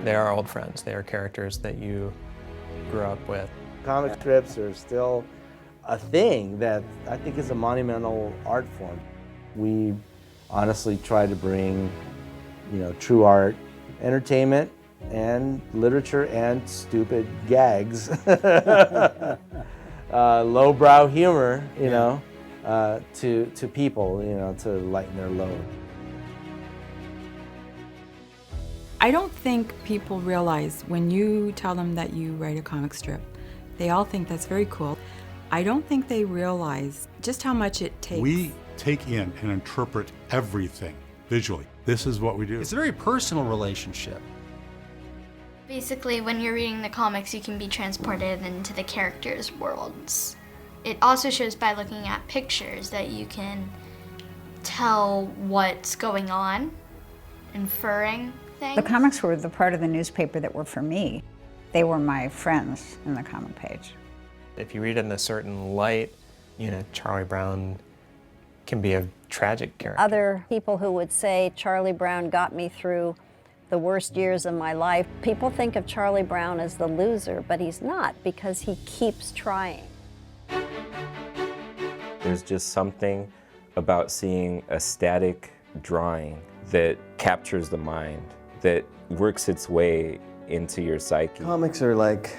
They are old friends. They are characters that you grew up with. Comic strips are still a thing that I think is a monumental art form. We honestly try to bring, true art, entertainment, and literature and stupid gags, lowbrow humor, to people, to lighten their load. I don't think people realize when you tell them that you write a comic strip, they all think that's very cool. I don't think they realize just how much it takes. We take in and interpret everything visually. This is what we do. It's a very personal relationship. Basically, when you're reading the comics, you can be transported into the characters' worlds. It also shows by looking at pictures that you can tell what's going on, inferring things. The comics were the part of the newspaper that were for me. They were my friends in the comic page. If you read it in a certain light, Charlie Brown can be a tragic character. Other people who would say Charlie Brown got me through the worst years of my life. People think of Charlie Brown as the loser, but he's not, because he keeps trying. There's just something about seeing a static drawing that captures the mind, that works its way into your psyche. Comics are like,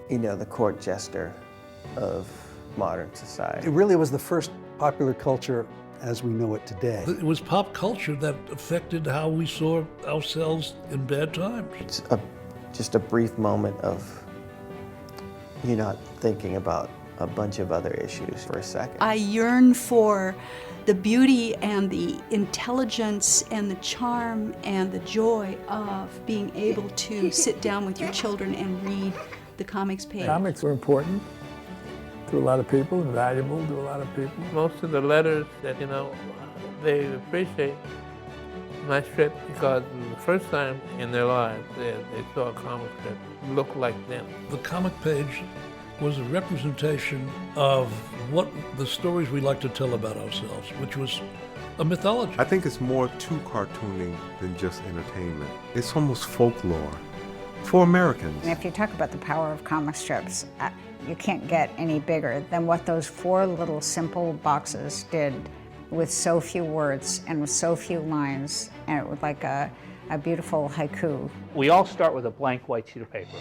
the court jester of modern society. It really was the first popular culture as we know it today. It was pop culture that affected how we saw ourselves in bad times. It's just a brief moment of you not thinking about a bunch of other issues for a second. I yearn for the beauty and the intelligence and the charm and the joy of being able to sit down with your children and read the comics page. Comics were important to a lot of people and valuable to a lot of people. Most of the letters that, they appreciate my strip because the first time in their lives they saw a comic strip look like them. The comic page was a representation of what the stories we like to tell about ourselves, which was a mythology. I think it's more to cartooning than just entertainment. It's almost folklore for Americans. And if you talk about the power of comic strips, you can't get any bigger than what those 4 little simple boxes did with so few words and with so few lines, and it was like a beautiful haiku. We all start with a blank white sheet of paper.